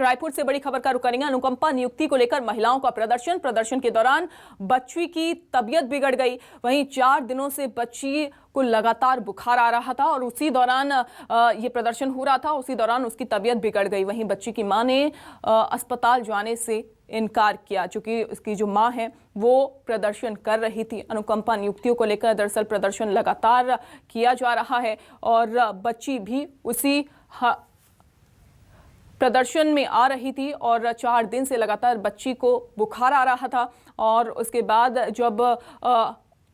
रायपुर से बड़ी खबर का रुख करेंगे। अनुकंपा नियुक्ति को लेकर महिलाओं का प्रदर्शन के दौरान बच्ची की तबीयत बिगड़ गई। वहीं 4 दिनों से बच्ची को लगातार बुखार आ रहा था और उसी दौरान ये प्रदर्शन हो रहा था, उसी दौरान उसकी तबीयत बिगड़ गई। वहीं बच्ची की मां ने अस्पताल जाने से इनकार किया, चूंकि उसकी जो मां है वो प्रदर्शन कर रही थी। अनुकंपा नियुक्तियों को लेकर दरअसल प्रदर्शन लगातार किया जा रहा है और बच्ची भी उसी प्रदर्शन में आ रही थी और 4 दिन से लगातार बच्ची को बुखार आ रहा था। और उसके बाद जब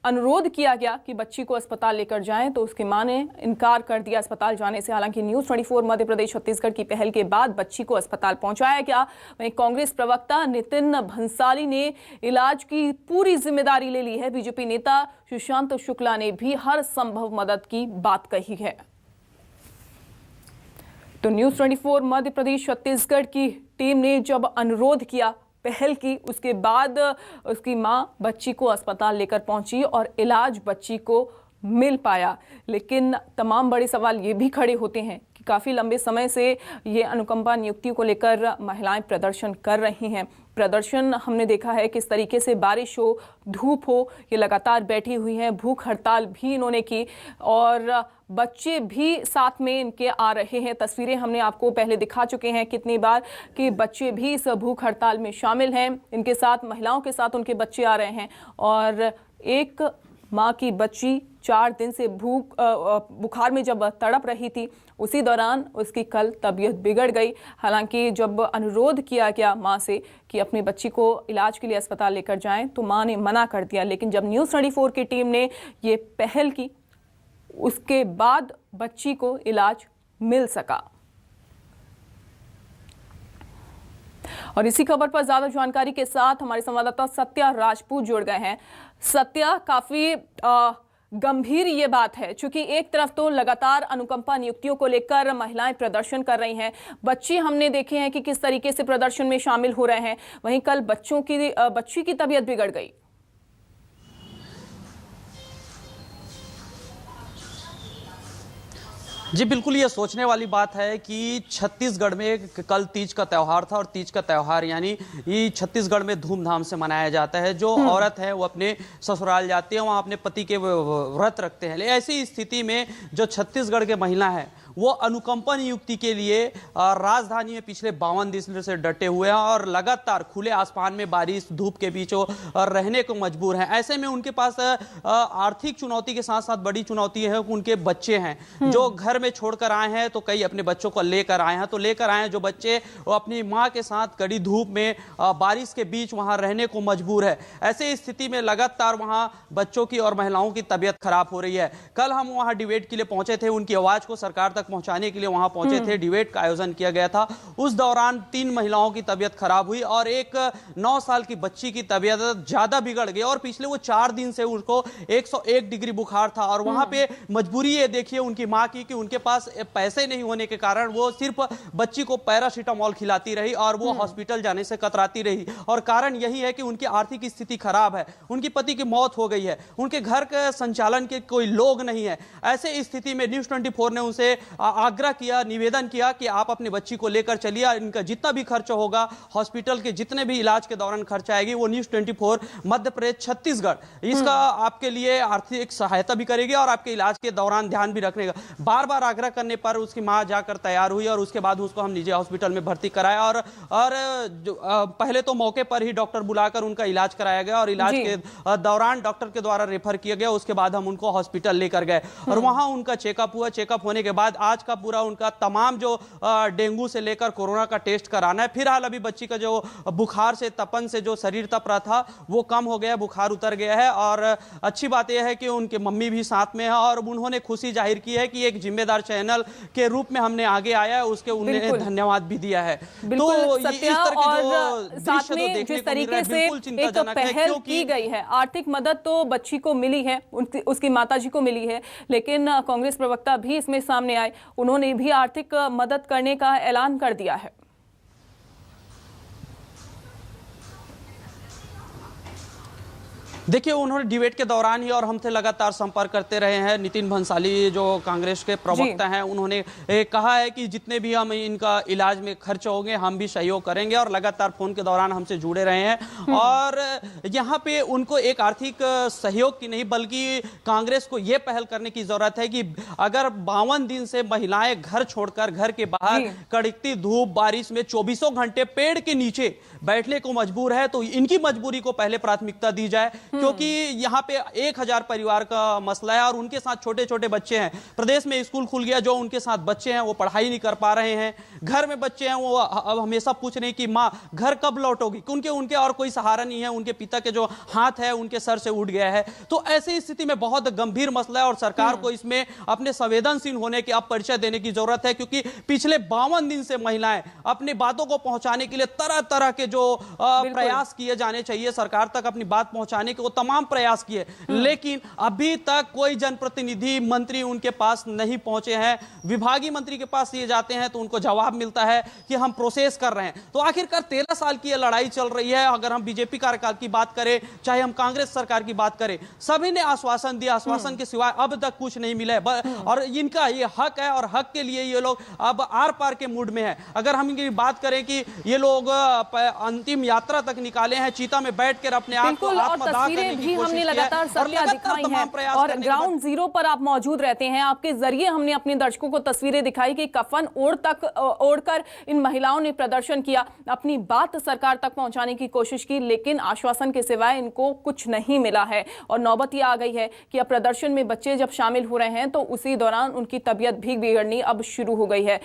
अनुरोध किया गया कि बच्ची को अस्पताल लेकर जाएं तो उसकी मां ने इनकार कर दिया अस्पताल जाने से। हालांकि न्यूज़ 24 मध्य प्रदेश छत्तीसगढ़ की पहल के बाद बच्ची को अस्पताल पहुंचाया गया। वहीं कांग्रेस प्रवक्ता नितिन भंसाली ने इलाज की पूरी जिम्मेदारी ले ली है। बीजेपी नेता सुशांत शुक्ला ने भी हर संभव मदद की बात कही है। तो न्यूज़ 24 मध्य प्रदेश छत्तीसगढ़ की टीम ने जब अनुरोध किया, पहल की, उसके बाद उसकी मां बच्ची को अस्पताल लेकर पहुंची और इलाज बच्ची को मिल पाया। लेकिन तमाम बड़े सवाल ये भी खड़े होते हैं कि काफ़ी लंबे समय से ये अनुकंपा नियुक्ति को लेकर महिलाएं प्रदर्शन कर रही हैं। प्रदर्शन हमने देखा है किस तरीके से, बारिश हो, धूप हो, ये लगातार बैठी हुई हैं। भूख हड़ताल भी इन्होंने की और बच्चे भी साथ में इनके आ रहे हैं। तस्वीरें हमने आपको पहले दिखा चुके हैं कितनी बार कि बच्चे भी इस भूख हड़ताल में शामिल हैं। इनके साथ, महिलाओं के साथ उनके बच्चे आ रहे हैं और एक माँ की बच्ची 4 दिन से बुखार में जब तड़प रही थी, उसी दौरान उसकी कल तबीयत बिगड़ गई। हालांकि जब अनुरोध किया गया मां से कि अपनी बच्ची को इलाज के लिए अस्पताल लेकर जाएं तो मां ने मना कर दिया। लेकिन जब न्यूज़ 24 की टीम ने ये पहल की, उसके बाद बच्ची को इलाज मिल सका। और इसी खबर पर ज्यादा जानकारी के साथ हमारे संवाददाता सत्या राजपूत जुड़ गए हैं। सत्या, काफी गंभीर ये बात है, क्योंकि एक तरफ तो लगातार अनुकंपा नियुक्तियों को लेकर महिलाएं प्रदर्शन कर रही हैं, बच्ची हमने देखे हैं कि किस तरीके से प्रदर्शन में शामिल हो रहे हैं। वहीं कल बच्ची की तबीयत बिगड़ गई। जी बिल्कुल, ये सोचने वाली बात है कि छत्तीसगढ़ में कल तीज का त्यौहार था और तीज का त्यौहार यानी ये छत्तीसगढ़ में धूमधाम से मनाया जाता है। जो औरत है वो अपने ससुराल जाती है, वहाँ अपने पति के व्रत रखते हैं। ऐसी स्थिति में जो छत्तीसगढ़ के महिला है वो अनुकंपा नियुक्ति के लिए राजधानी में पिछले 52 दिन से डटे हुए हैं और लगातार खुले आसमान में बारिश धूप के बीच रहने को मजबूर हैं। ऐसे में उनके पास आर्थिक चुनौती के साथ साथ बड़ी चुनौती है कि उनके बच्चे हैं जो घर में छोड़कर आए हैं, तो कई अपने बच्चों को लेकर आए हैं। तो लेकर आए हैं जो बच्चे वो अपनी माँ के साथ कड़ी धूप में बारिश के बीच वहां रहने को मजबूर है। ऐसे स्थिति में लगातार वहां बच्चों की और महिलाओं की तबीयत खराब हो रही है। कल हम वहां डिबेट के लिए पहुंचे थे, उनकी आवाज को सरकार तक पहुंचाने के लिए वहां पहुंचे थे। डिबेट का आयोजन किया गया था। उस दौरान 3 महिलाओं की तबीयत खराब हुई और एक 9 साल की बच्ची की तबीयत ज्यादा बिगड़ गई और पिछले वो 4 दिन से उसको 101 डिग्री बुखार था। और वहां पे मजबूरी ये देखिए उनकी मां की कि उनके पास पैसे नहीं होने के कारण वो सिर्फ बच्ची को पैरासीटामोल खिलाती रही और वो हॉस्पिटल जाने से कतराती रही। और कारण यही है कि उनकी आर्थिक स्थिति खराब है, उनकी पति की मौत हो गई है, उनके घर के संचालन के कोई लोग नहीं है। ऐसे स्थिति में न्यूज़ 24 ने उनसे आग्रह किया, निवेदन किया कि आप अपनी बच्ची को लेकर चलिए, इनका जितना भी खर्च होगा, हॉस्पिटल के जितने भी इलाज के दौरान खर्च आएगी, वो न्यूज़ 24 मध्य प्रदेश छत्तीसगढ़ इसका आपके लिए आर्थिक सहायता भी करेगी और आपके इलाज के दौरान ध्यान भी रखने का। बार बार आग्रह करने पर उसकी मां जाकर तैयार हुई और उसके बाद उसको हम निजी हॉस्पिटल में भर्ती कराया और पहले तो मौके पर ही डॉक्टर बुलाकर उनका इलाज कराया गया और इलाज के दौरान डॉक्टर के द्वारा रेफर किया गया। उसके बाद हम उनको हॉस्पिटल लेकर गए और वहां उनका चेकअप हुआ। चेकअप होने के बाद आज का पूरा उनका तमाम जो डेंगू से लेकर कोरोना का टेस्ट कराना है। फिलहाल अभी बच्ची का जो बुखार से, तपन से जो शरीर तप रहा था वो कम हो गया, बुखार उतर गया है। और अच्छी बात यह है कि उनके मम्मी भी साथ में है और उन्होंने खुशी जाहिर की है कि एक जिम्मेदार चैनल के रूप में हमने आगे आया है, उसके उन्हें धन्यवाद भी दिया है। तो इस तरह की जो साथ में जिस तरीके से एक पहल की गई है, आर्थिक मदद तो बच्ची को मिली है, उसकी माताजी को मिली है, लेकिन कांग्रेस प्रवक्ता भी इसमें सामने आए, उन्होंने भी आर्थिक मदद करने का ऐलान कर दिया है। देखिए, उन्होंने डिबेट के दौरान ही और हमसे लगातार संपर्क करते रहे हैं। नितिन भंसाली जो कांग्रेस के प्रवक्ता हैं, उन्होंने कहा है कि जितने भी हम इनका इलाज में खर्च होंगे हम भी सहयोग करेंगे, और लगातार फोन के दौरान हमसे जुड़े रहे हैं। और यहाँ पे उनको एक आर्थिक सहयोग की नहीं बल्कि कांग्रेस को यह पहल करने की जरूरत है कि अगर 52 दिन से महिलाएं घर छोड़कर घर के बाहर कड़कती धूप बारिश में 24 घंटे पेड़ के नीचे बैठने को मजबूर है, तो इनकी मजबूरी को पहले प्राथमिकता दी जाए, क्योंकि यहाँ पे 1000 परिवार का मसला है और उनके साथ छोटे छोटे बच्चे हैं। प्रदेश में स्कूल खुल गया, जो उनके साथ बच्चे हैं वो पढ़ाई नहीं कर पा रहे हैं। घर में बच्चे हैं वो अब हमेशा पूछ रहे हैं कि माँ घर कब लौटोगी, क्योंकि उनके और कोई सहारा नहीं है, उनके पिता के जो हाथ है उनके सर से उठ गया है। तो ऐसी स्थिति में बहुत गंभीर मसला है और सरकार को इसमें अपने संवेदनशील होने की अब परिचय देने की जरूरत है, क्योंकि पिछले 52 दिन से महिलाएं अपनी बातों को पहुंचाने के लिए तरह तरह के जो प्रयास किए जाने चाहिए, सरकार तक अपनी बात पहुंचाने के वो तमाम प्रयास किए, लेकिन अभी तक कोई जनप्रतिनिधि मंत्री उनके पास नहीं पहुंचे हैं। विभागीय मंत्री के पास ये जाते हैं तो उनको जवाब मिलता है कि हम प्रोसेस कर रहे हैं। तो आखिरकार 13 साल की ये लड़ाई चल रही है। अगर हम बीजेपी कार्यकाल की बात करें, चाहे हम कांग्रेस सरकार की बात करें, सभी ने आश्वासन दिया, आश्वासन के सिवाय अब तक कुछ नहीं मिला है। और इनका ये हक है और हक के लिए ये लोग अब आर पार के मूड में है। अगर हम इनकी बात करें कि ये लोग अंतिम यात्रा तक निकाले हैं, चीता में बैठकर अपने आप को आत्मदाह करने की कोशिश हमने लगातार सत्या दिखाई है और ग्राउंड जीरो पर आप मौजूद रहते हैं। आपके जरिए हमने अपने दर्शकों को तस्वीरें दिखाई कि कफन ओढ़कर इन महिलाओं ने प्रदर्शन किया, अपनी बात सरकार तक पहुंचाने की कोशिश की, लेकिन आश्वासन के सिवाय इनको कुछ नहीं मिला है। और नौबत ये आ गई है कि अब प्रदर्शन में बच्चे जब शामिल हो रहे हैं तो उसी दौरान उनकी तबीयत भी बिगड़नी अब शुरू हो गई है।